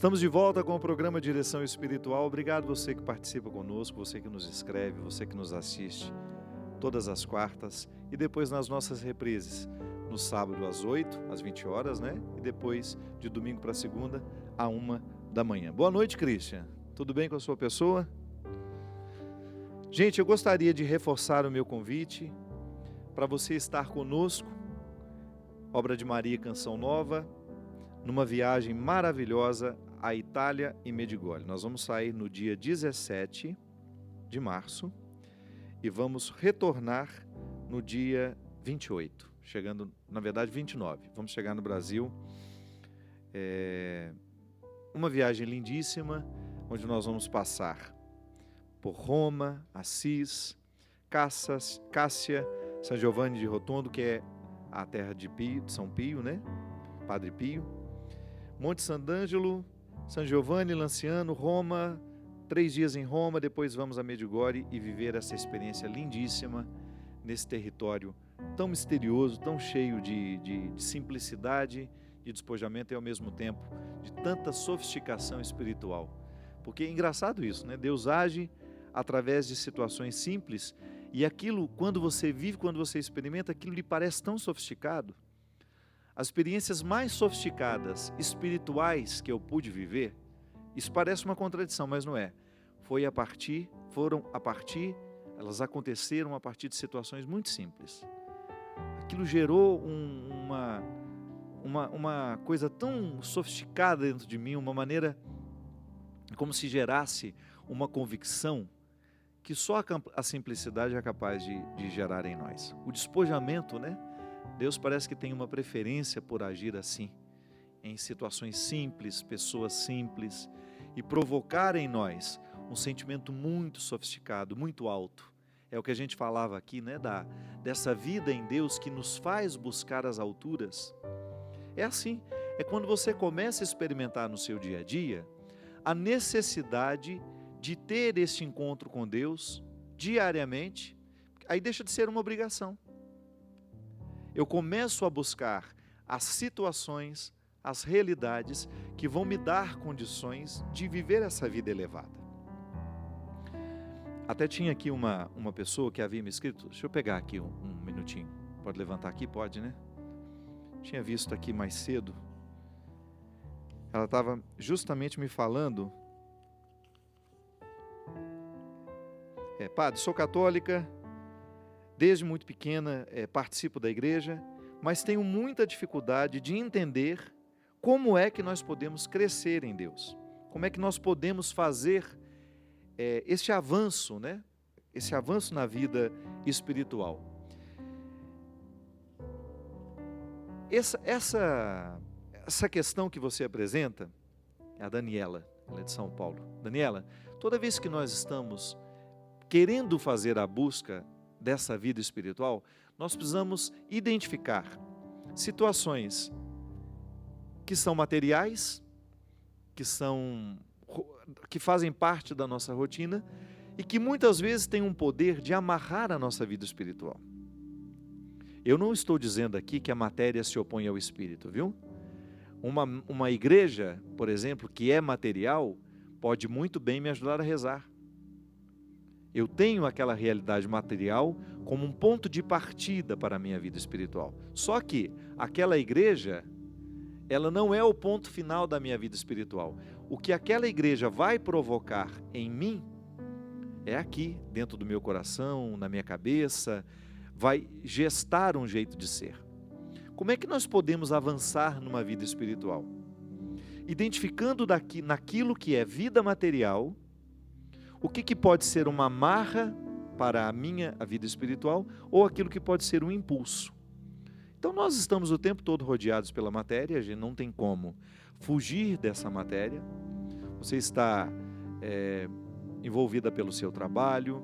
Estamos de volta com o programa Direção Espiritual. Obrigado você que participa conosco, você que nos escreve, você que nos assiste todas as quartas e depois nas nossas reprises, no sábado às 8, às 20 horas, né? E depois de domingo para segunda, à 1 da manhã. Boa noite, Christian. Tudo bem com a sua pessoa? Gente, eu gostaria de reforçar o meu convite para você estar conosco, Obra de Maria Canção Nova, numa viagem maravilhosa à Itália e Medigoli. Nós vamos sair no dia 17 de março e vamos retornar no dia 28, chegando, na verdade, 29. Vamos chegar no Brasil. Uma viagem lindíssima, onde nós vamos passar por Roma, Assis, Cássia, São Giovanni de Rotondo, que é a terra de São Pio, né? Padre Pio. Monte Sant'Angelo, San Giovanni, Lanciano, Roma, 3 dias em Roma, depois vamos a Medigoli e viver essa experiência lindíssima nesse território tão misterioso, tão cheio de simplicidade, de despojamento e ao mesmo tempo de tanta sofisticação espiritual. Porque é engraçado isso, né? Deus age através de situações simples e aquilo, quando você vive, quando você experimenta, aquilo lhe parece tão sofisticado. As experiências mais sofisticadas, espirituais que eu pude viver, isso parece uma contradição, mas não é. Elas aconteceram a partir de situações muito simples. Aquilo gerou uma coisa tão sofisticada dentro de mim, uma maneira como se gerasse uma convicção que só a simplicidade é capaz de gerar em nós. O despojamento, né? Deus parece que tem uma preferência por agir assim, em situações simples, pessoas simples, e provocar em nós um sentimento muito sofisticado, muito alto. É o que a gente falava aqui, né? Dessa vida em Deus que nos faz buscar as alturas. É assim, é quando você começa a experimentar no seu dia a dia a necessidade de ter esse encontro com Deus diariamente, aí deixa de ser uma obrigação. Eu começo a buscar as situações, as realidades que vão me dar condições de viver essa vida elevada. Até tinha aqui uma pessoa que havia me escrito, deixa eu pegar aqui um minutinho, pode levantar aqui? Pode, né? Tinha visto aqui mais cedo, ela estava justamente me falando, padre, sou católica, desde muito pequena participo da igreja, mas tenho muita dificuldade de entender como é que nós podemos crescer em Deus. Como é que nós podemos fazer esse avanço, né? Esse avanço na vida espiritual. Essa questão que você apresenta, é a Daniela, ela é de São Paulo. Daniela, toda vez que nós estamos querendo fazer a busca dessa vida espiritual, nós precisamos identificar situações que são materiais, que fazem parte da nossa rotina e que muitas vezes têm um poder de amarrar a nossa vida espiritual. Eu não estou dizendo aqui que a matéria se opõe ao espírito, viu? Uma igreja, por exemplo, que é material, pode muito bem me ajudar a rezar. Eu tenho aquela realidade material como um ponto de partida para a minha vida espiritual. Só que aquela igreja, ela não é o ponto final da minha vida espiritual. O que aquela igreja vai provocar em mim é aqui, dentro do meu coração, na minha cabeça, vai gestar um jeito de ser. Como é que nós podemos avançar numa vida espiritual? Identificando naquilo que é vida material, o que pode ser uma amarra para a vida espiritual ou aquilo que pode ser um impulso. Então nós estamos o tempo todo rodeados pela matéria, a gente não tem como fugir dessa matéria. Você está envolvida pelo seu trabalho,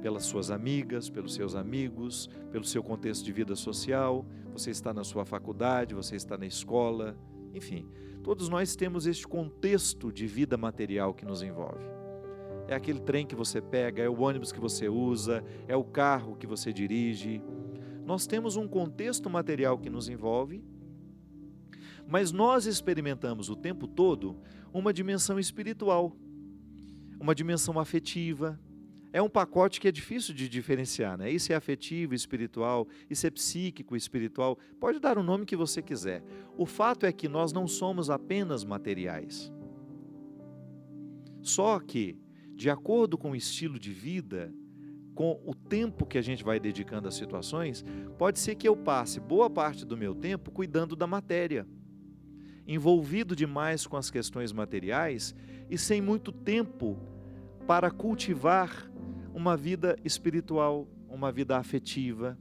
pelas suas amigas, pelos seus amigos, pelo seu contexto de vida social, você está na sua faculdade, você está na escola, enfim, todos nós temos este contexto de vida material que nos envolve. É aquele trem que você pega, é o ônibus que você usa, é o carro que você dirige. Nós temos um contexto material que nos envolve, mas nós experimentamos o tempo todo uma dimensão espiritual, uma dimensão afetiva. É um pacote que é difícil de diferenciar, né? Isso é afetivo, espiritual, isso é psíquico, espiritual. Pode dar o nome que você quiser. O fato é que nós não somos apenas materiais. Só que, de acordo com o estilo de vida, com o tempo que a gente vai dedicando às situações, pode ser que eu passe boa parte do meu tempo cuidando da matéria, envolvido demais com as questões materiais e sem muito tempo para cultivar uma vida espiritual, uma vida afetiva,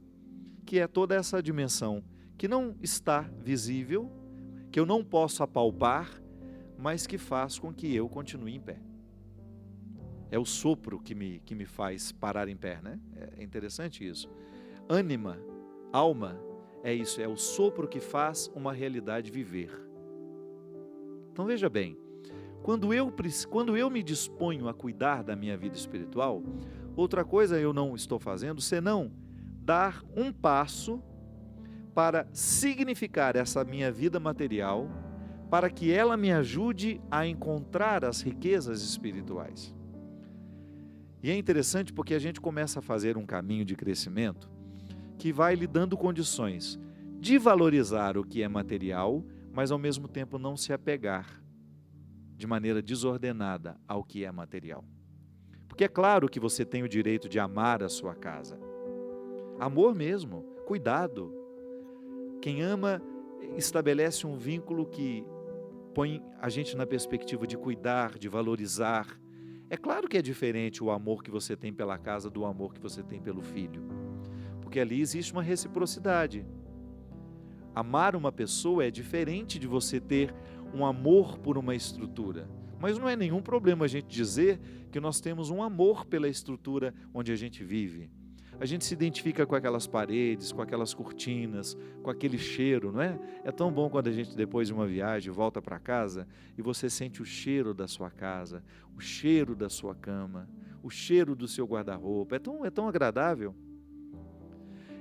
que é toda essa dimensão que não está visível, que eu não posso apalpar, mas que faz com que eu continue em pé. É o sopro que me faz parar em pé, né? É interessante isso. Ânima, alma, é isso, é o sopro que faz uma realidade viver. Então veja bem, quando eu me disponho a cuidar da minha vida espiritual, outra coisa eu não estou fazendo senão dar um passo para significar essa minha vida material, para que ela me ajude a encontrar as riquezas espirituais. E é interessante porque a gente começa a fazer um caminho de crescimento que vai lhe dando condições de valorizar o que é material, mas ao mesmo tempo não se apegar de maneira desordenada ao que é material. Porque é claro que você tem o direito de amar a sua casa. Amor mesmo, cuidado. Quem ama estabelece um vínculo que põe a gente na perspectiva de cuidar, de valorizar. É claro que é diferente o amor que você tem pela casa do amor que você tem pelo filho. Porque ali existe uma reciprocidade. Amar uma pessoa é diferente de você ter um amor por uma estrutura. Mas não é nenhum problema a gente dizer que nós temos um amor pela estrutura onde a gente vive. A gente se identifica com aquelas paredes, com aquelas cortinas, com aquele cheiro, não é? É tão bom quando a gente, depois de uma viagem, volta para casa e você sente o cheiro da sua casa, o cheiro da sua cama, o cheiro do seu guarda-roupa. É tão agradável.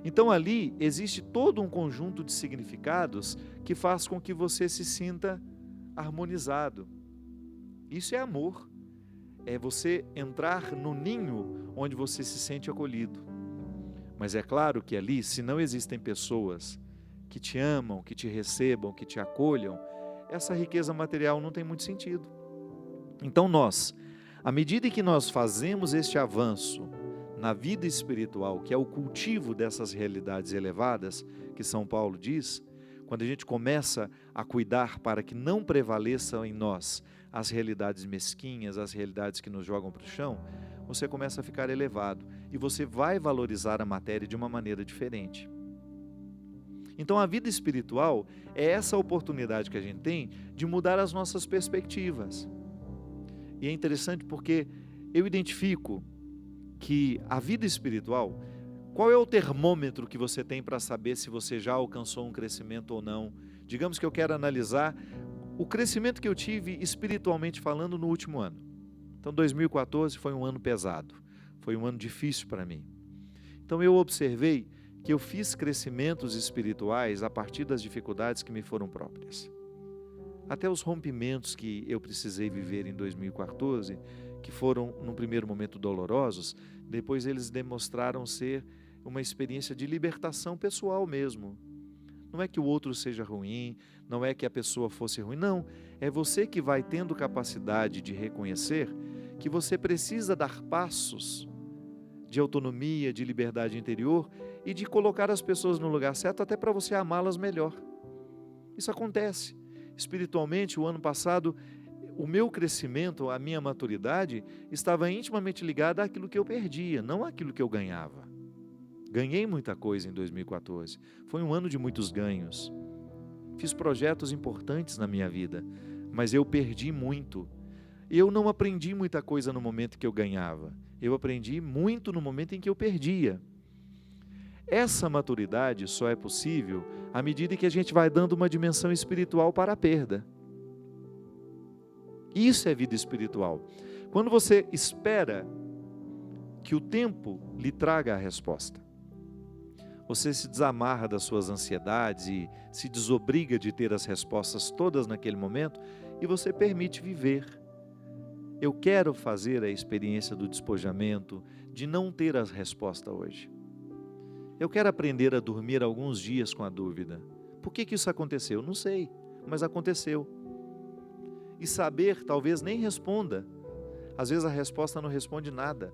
Então ali existe todo um conjunto de significados que faz com que você se sinta harmonizado. Isso é amor. É você entrar no ninho onde você se sente acolhido. Mas é claro que ali, se não existem pessoas que te amam, que te recebam, que te acolham, essa riqueza material não tem muito sentido. Então nós, à medida que nós fazemos este avanço na vida espiritual, que é o cultivo dessas realidades elevadas, que São Paulo diz, quando a gente começa a cuidar para que não prevaleçam em nós as realidades mesquinhas, as realidades que nos jogam para o chão, você começa a ficar elevado e você vai valorizar a matéria de uma maneira diferente. Então a vida espiritual é essa oportunidade que a gente tem de mudar as nossas perspectivas. E é interessante porque eu identifico que a vida espiritual, qual é o termômetro que você tem para saber se você já alcançou um crescimento ou não? Digamos que eu quero analisar o crescimento que eu tive espiritualmente falando no último ano. Então 2014 foi um ano pesado, foi um ano difícil para mim. Então eu observei que eu fiz crescimentos espirituais a partir das dificuldades que me foram próprias. Até os rompimentos que eu precisei viver em 2014, que foram num primeiro momento dolorosos, depois eles demonstraram ser uma experiência de libertação pessoal mesmo. Não é que o outro seja ruim, não é que a pessoa fosse ruim, não. É você que vai tendo capacidade de reconhecer que você precisa dar passos de autonomia, de liberdade interior e de colocar as pessoas no lugar certo até para você amá-las melhor. Isso acontece. Espiritualmente, o ano passado, o meu crescimento, a minha maturidade estava intimamente ligada àquilo que eu perdia, não àquilo que eu ganhava. Ganhei muita coisa em 2014. Foi um ano de muitos ganhos. Fiz projetos importantes na minha vida, mas eu perdi muito. Eu não aprendi muita coisa no momento que eu ganhava. Eu aprendi muito no momento em que eu perdia. Essa maturidade só é possível à medida que a gente vai dando uma dimensão espiritual para a perda. Isso é vida espiritual. Quando você espera que o tempo lhe traga a resposta, você se desamarra das suas ansiedades e se desobriga de ter as respostas todas naquele momento, e você permite viver. Eu quero fazer a experiência do despojamento, de não ter a resposta hoje. Eu quero aprender a dormir alguns dias com a dúvida. Por que isso aconteceu? Não sei, mas aconteceu. E saber, talvez nem responda. Às vezes a resposta não responde nada.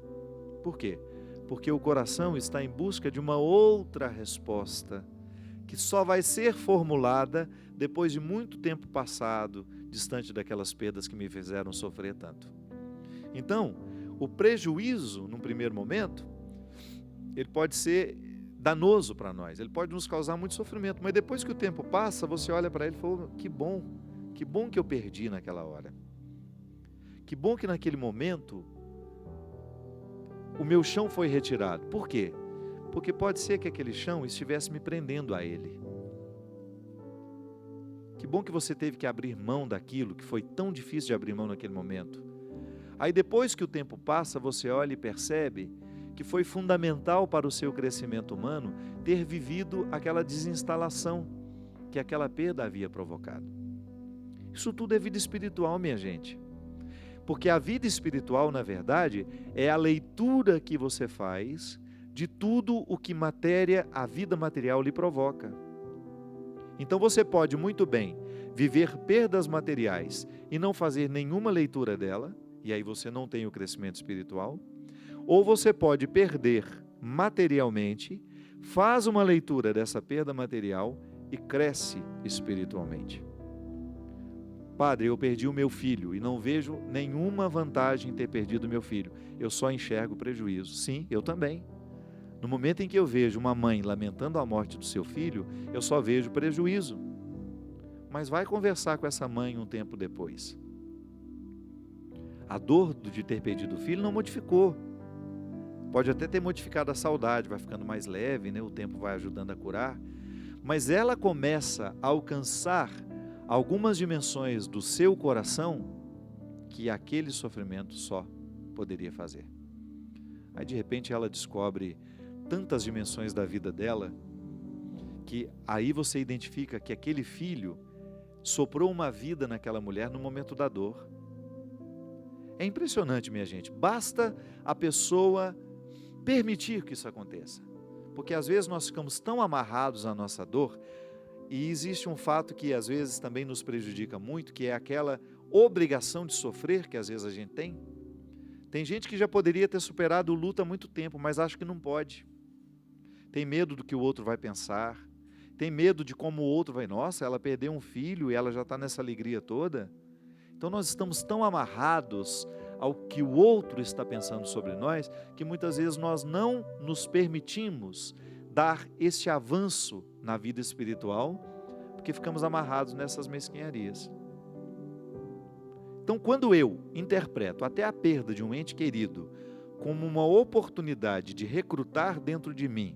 Por quê? Porque o coração está em busca de uma outra resposta, que só vai ser formulada depois de muito tempo passado, distante daquelas perdas que me fizeram sofrer tanto. Então, o prejuízo, num primeiro momento, ele pode ser danoso para nós, ele pode nos causar muito sofrimento, mas depois que o tempo passa, você olha para ele e fala, que bom que eu perdi naquela hora. Que bom que naquele momento o meu chão foi retirado. Por quê? Porque pode ser que aquele chão estivesse me prendendo a ele. Que bom que você teve que abrir mão daquilo que foi tão difícil de abrir mão naquele momento. Aí depois que o tempo passa, você olha e percebe que foi fundamental para o seu crescimento humano ter vivido aquela desinstalação que aquela perda havia provocado. Isso tudo é vida espiritual, minha gente. Porque a vida espiritual, na verdade, é a leitura que você faz de tudo o que a vida material lhe provoca. Então você pode muito bem viver perdas materiais e não fazer nenhuma leitura dela, e aí você não tem o crescimento espiritual, ou você pode perder materialmente, faz uma leitura dessa perda material e cresce espiritualmente. Padre, eu perdi o meu filho e não vejo nenhuma vantagem em ter perdido o meu filho. Eu só enxergo prejuízo. Sim, eu também. No momento em que eu vejo uma mãe lamentando a morte do seu filho, eu só vejo prejuízo. Mas vai conversar com essa mãe um tempo depois. A dor de ter perdido o filho não modificou. Pode até ter modificado a saudade, vai ficando mais leve, né? O tempo vai ajudando a curar. Mas ela começa a alcançar algumas dimensões do seu coração que aquele sofrimento só poderia fazer. Aí de repente ela descobre tantas dimensões da vida dela, que aí você identifica que aquele filho soprou uma vida naquela mulher no momento da dor. É impressionante, minha gente, basta a pessoa permitir que isso aconteça, porque às vezes nós ficamos tão amarrados à nossa dor, e existe um fato que às vezes também nos prejudica muito, que é aquela obrigação de sofrer que às vezes a gente tem. Tem gente que já poderia ter superado o luto há muito tempo, mas acha que não pode. Tem medo do que o outro vai pensar, tem medo de como o outro vai, nossa, ela perdeu um filho e ela já está nessa alegria toda. Então nós estamos tão amarrados ao que o outro está pensando sobre nós, que muitas vezes nós não nos permitimos dar esse avanço na vida espiritual, porque ficamos amarrados nessas mesquinharias. Então, quando eu interpreto até a perda de um ente querido como uma oportunidade de recrutar dentro de mim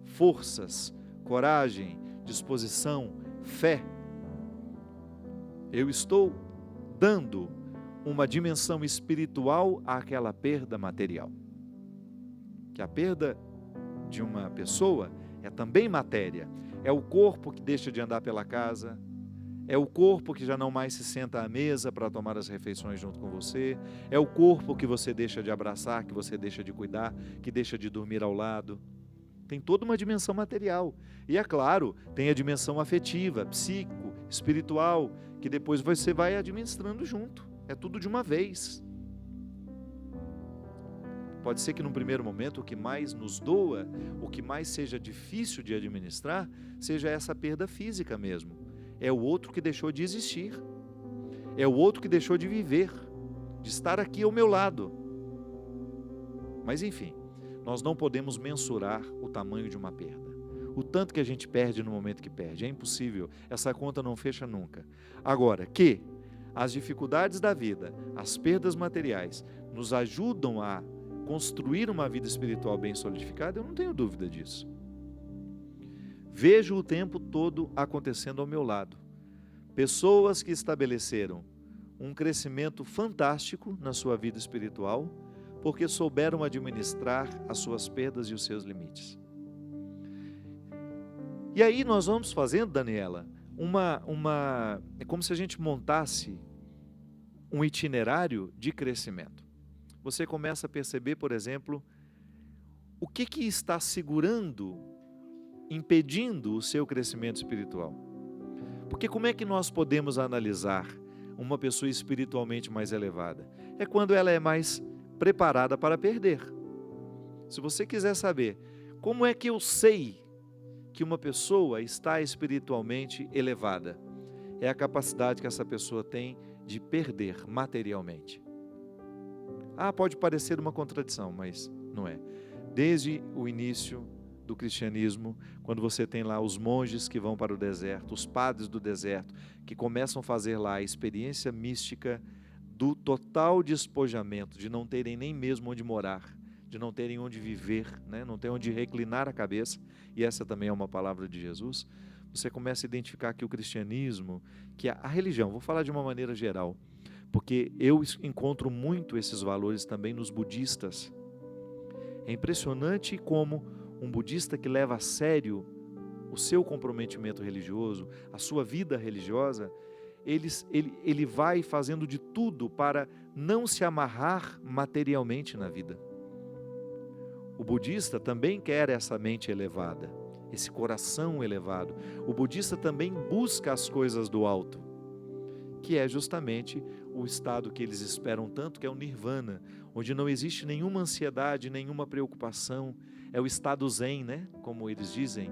forças, coragem, disposição, fé, eu estou dando uma dimensão espiritual àquela perda material. Que a perda de uma pessoa é também matéria, é o corpo que deixa de andar pela casa, é o corpo que já não mais se senta à mesa para tomar as refeições junto com você, é o corpo que você deixa de abraçar, que você deixa de cuidar, que deixa de dormir ao lado. Tem toda uma dimensão material, e é claro, tem a dimensão afetiva, psíquico, espiritual, que depois você vai administrando junto, é tudo de uma vez. Pode ser que num primeiro momento o que mais nos doa, o que mais seja difícil de administrar, seja essa perda física mesmo. É o outro que deixou de existir. É o outro que deixou de viver, de estar aqui ao meu lado. Mas enfim, nós não podemos mensurar o tamanho de uma perda. O tanto que a gente perde no momento que perde. É impossível, essa conta não fecha nunca. Agora, que as dificuldades da vida, as perdas materiais, nos ajudam a construir uma vida espiritual bem solidificada, eu não tenho dúvida disso. Vejo o tempo todo acontecendo ao meu lado. Pessoas que estabeleceram um crescimento fantástico na sua vida espiritual, porque souberam administrar as suas perdas e os seus limites. E aí nós vamos fazendo, Daniela, é como se a gente montasse um itinerário de crescimento. Você começa a perceber, por exemplo, o que está segurando, impedindo o seu crescimento espiritual. Porque como é que nós podemos analisar uma pessoa espiritualmente mais elevada? É quando ela é mais preparada para perder. Se você quiser saber como é que eu sei que uma pessoa está espiritualmente elevada, é a capacidade que essa pessoa tem de perder materialmente. Pode parecer uma contradição, mas não é. Desde o início do cristianismo, quando você tem lá os monges que vão para o deserto, os padres do deserto, que começam a fazer lá a experiência mística do total despojamento, de não terem nem mesmo onde morar, de não terem onde viver, né? Não ter onde reclinar a cabeça, e essa também é uma palavra de Jesus. Você começa a identificar que o cristianismo, que a religião, vou falar de uma maneira geral, porque eu encontro muito esses valores também nos budistas. É impressionante como um budista que leva a sério o seu comprometimento religioso, a sua vida religiosa, ele vai fazendo de tudo para não se amarrar materialmente na vida. O budista também quer essa mente elevada, esse coração elevado. O budista também busca as coisas do alto, que é justamente o estado que eles esperam tanto, que é o nirvana, onde não existe nenhuma ansiedade, nenhuma preocupação. É o estado zen, né? Como eles dizem.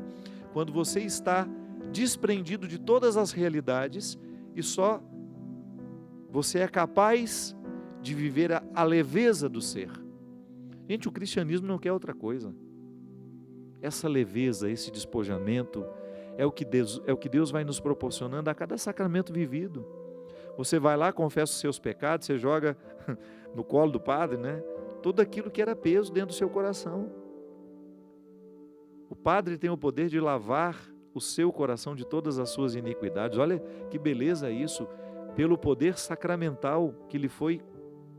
Quando você está desprendido de todas as realidades e só você é capaz de viver a leveza do ser. Gente, o cristianismo não quer outra coisa. Essa leveza, esse despojamento, é o que Deus vai nos proporcionando a cada sacramento vivido. Você vai lá, confessa os seus pecados, você joga no colo do padre, né? Tudo aquilo que era peso dentro do seu coração. O padre tem o poder de lavar o seu coração de todas as suas iniquidades. Olha que beleza isso, pelo poder sacramental que lhe foi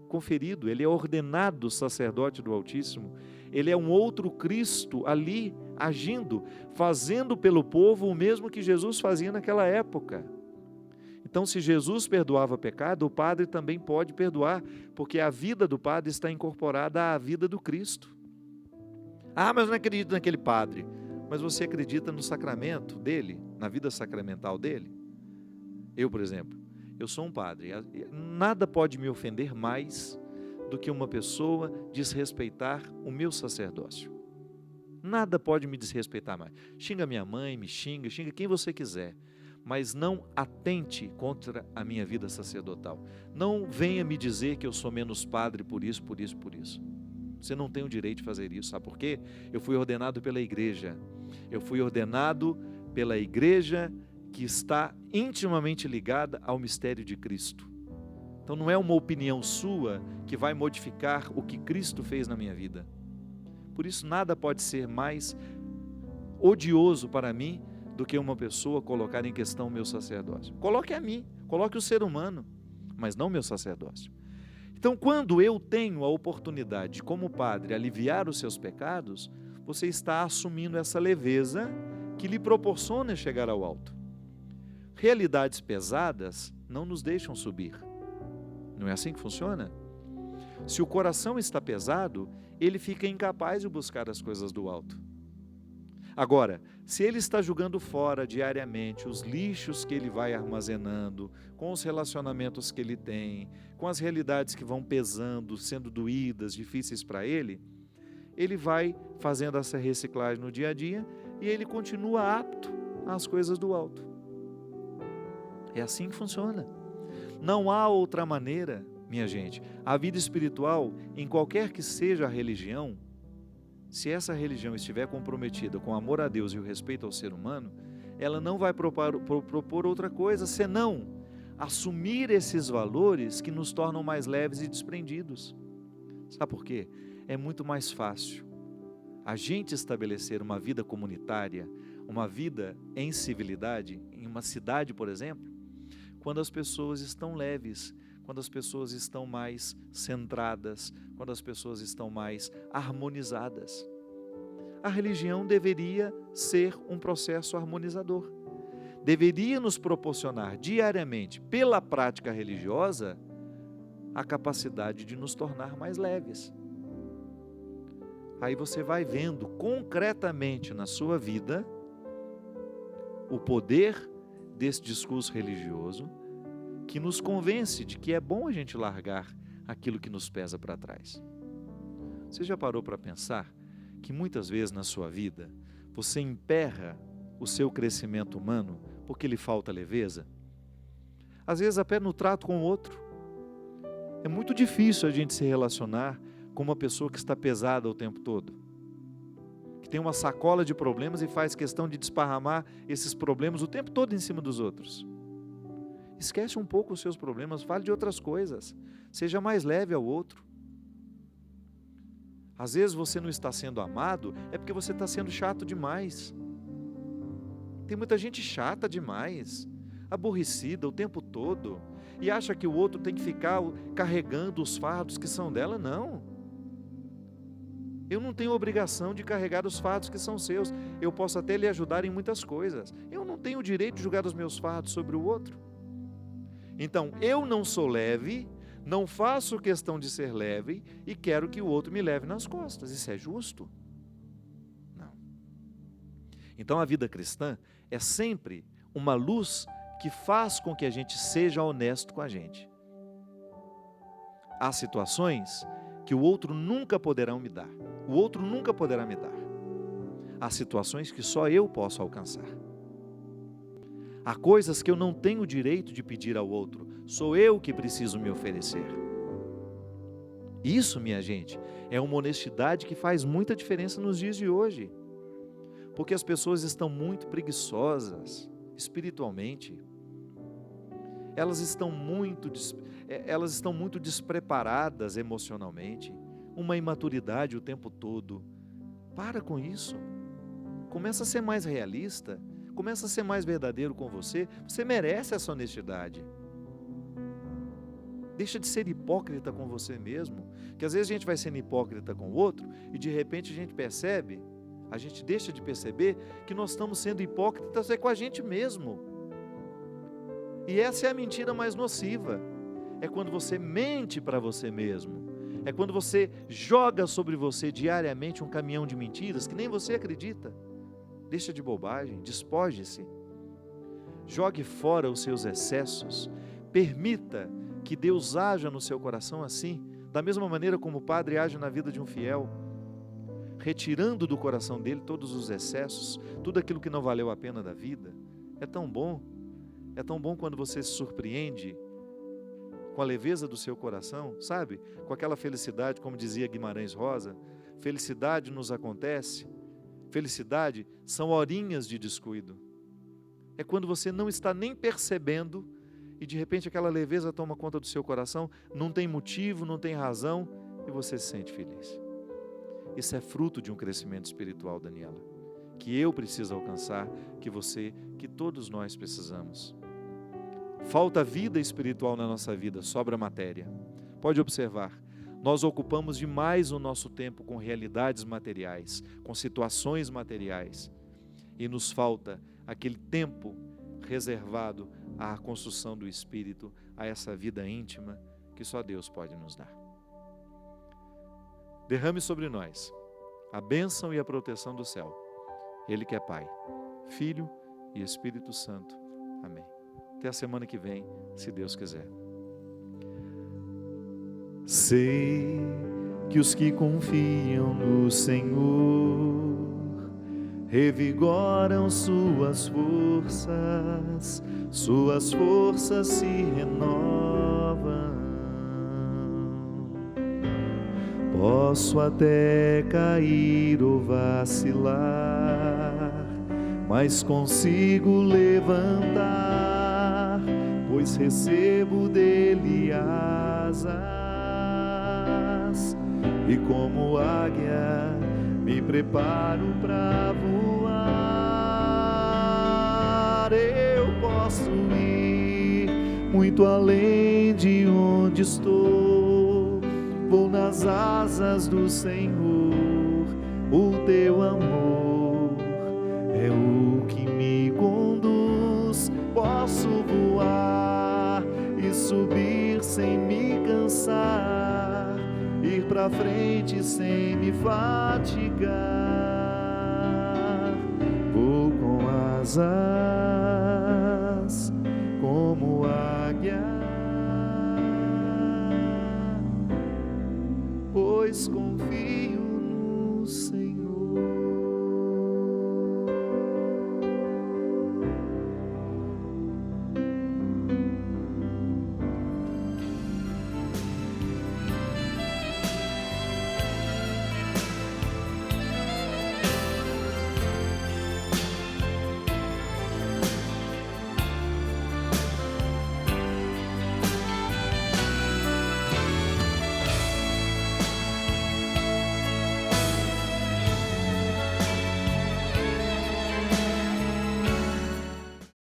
conferido. Ele é ordenado sacerdote do Altíssimo. Ele é um outro Cristo ali agindo, fazendo pelo povo o mesmo que Jesus fazia naquela época. Então, se Jesus perdoava pecado, o padre também pode perdoar, porque a vida do padre está incorporada à vida do Cristo. Mas eu não acredito naquele padre. Mas você acredita no sacramento dele, na vida sacramental dele? Eu, por exemplo, eu sou um padre. Nada pode me ofender mais do que uma pessoa desrespeitar o meu sacerdócio. Nada pode me desrespeitar mais. Xinga minha mãe, me xinga quem você quiser. Mas não atente contra a minha vida sacerdotal. Não venha me dizer que eu sou menos padre por isso, por isso, por isso. Você não tem o direito de fazer isso, sabe por quê? Eu fui ordenado pela igreja. Eu fui ordenado pela igreja que está intimamente ligada ao mistério de Cristo. Então não é uma opinião sua que vai modificar o que Cristo fez na minha vida. Por isso nada pode ser mais odioso para mim do que uma pessoa colocar em questão o meu sacerdócio. Coloque a mim, coloque o ser humano, mas não o meu sacerdócio. Então, quando eu tenho a oportunidade, como padre, aliviar os seus pecados, você está assumindo essa leveza que lhe proporciona chegar ao alto. Realidades pesadas não nos deixam subir. Não é assim que funciona? Se o coração está pesado, ele fica incapaz de buscar as coisas do alto. Agora, se ele está jogando fora diariamente os lixos que ele vai armazenando, com os relacionamentos que ele tem, com as realidades que vão pesando, sendo doídas, difíceis para ele, ele vai fazendo essa reciclagem no dia a dia e ele continua apto às coisas do alto. É assim que funciona. Não há outra maneira, minha gente. A vida espiritual, em qualquer que seja a religião, se essa religião estiver comprometida com o amor a Deus e o respeito ao ser humano, ela não vai propor outra coisa, senão assumir esses valores que nos tornam mais leves e desprendidos. Sabe por quê? É muito mais fácil a gente estabelecer uma vida comunitária, uma vida em civilidade, em uma cidade, por exemplo, quando as pessoas estão leves, quando as pessoas estão mais centradas, quando as pessoas estão mais harmonizadas. A religião deveria ser um processo harmonizador. deveria nos proporcionar diariamente, pela prática religiosa, a capacidade de nos tornar mais leves. Aí você vai vendo concretamente na sua vida o poder desse discurso religioso que nos convence de que é bom a gente largar aquilo que nos pesa para trás. Você já parou para pensar que muitas vezes na sua vida você emperra o seu crescimento humano porque lhe falta leveza? Às vezes até no trato com o outro. É muito difícil a gente se relacionar com uma pessoa que está pesada o tempo todo, que tem uma sacola de problemas e faz questão de desparramar esses problemas o tempo todo em cima dos outros. Esquece um pouco os seus problemas, fale de outras coisas, seja mais leve ao outro. Às vezes você não está sendo amado, é porque você está sendo chato demais. Tem muita gente chata demais, aborrecida o tempo todo, e acha que o outro tem que ficar carregando os fardos que são dela. Não. Eu não tenho obrigação de carregar os fardos que são seus. Eu posso até lhe ajudar em muitas coisas. Eu não tenho o direito de jogar os meus fardos sobre o outro. Então, eu não sou leve, não faço questão de ser leve e quero que o outro me leve nas costas. Isso é justo? Não. Então, a vida cristã é sempre uma luz que faz com que a gente seja honesto com a gente. Há situações que o outro nunca poderá me dar. O outro nunca poderá me dar. Há situações que só eu posso alcançar. Há coisas que eu não tenho o direito de pedir ao outro. Sou eu que preciso me oferecer. Isso, minha gente, é uma honestidade que faz muita diferença nos dias de hoje. Porque as pessoas estão muito preguiçosas espiritualmente. Elas estão muito despreparadas emocionalmente, uma imaturidade o tempo todo. Para com isso. Começa a ser mais realista, começa a ser mais verdadeiro com você. Você merece essa honestidade. Deixa de ser hipócrita com você mesmo, que às vezes a gente vai sendo hipócrita com o outro e de repente a gente deixa de perceber que nós estamos sendo hipócritas com a gente mesmo. E essa é a mentira mais nociva. É quando você mente para você mesmo. É quando você joga sobre você diariamente um caminhão de mentiras que nem você acredita. Deixa de bobagem, despoje-se. Jogue fora os seus excessos. Permita que Deus haja no seu coração assim, da mesma maneira como o Padre age na vida de um fiel, retirando do coração dele todos os excessos, tudo aquilo que não valeu a pena da vida. É tão bom quando você se surpreende com a leveza do seu coração, sabe? Com aquela felicidade, como dizia Guimarães Rosa, felicidade nos acontece, felicidade são horinhas de descuido. É quando você não está nem percebendo e de repente aquela leveza toma conta do seu coração, não tem motivo, não tem razão e você se sente feliz. Isso é fruto de um crescimento espiritual, Daniela, que eu preciso alcançar, que todos nós precisamos. Falta vida espiritual na nossa vida, sobra matéria. Pode observar, nós ocupamos demais o nosso tempo com realidades materiais, com situações materiais, e nos falta aquele tempo reservado à construção do espírito, a essa vida íntima que só Deus pode nos dar. Derrame sobre nós a bênção e a proteção do céu. Ele que é Pai, Filho e Espírito Santo. Amém. Até a semana que vem, se Deus quiser. Sei que os que confiam no Senhor revigoram suas forças se renovam. Posso até cair ou vacilar, mas consigo levantar, pois recebo dele asas, e como águia me preparo para voar. Eu posso ir muito além de onde estou, vou nas asas do Senhor. O teu amor é o que me conduz frente sem me fatigar. Vou com asas como águia, pois com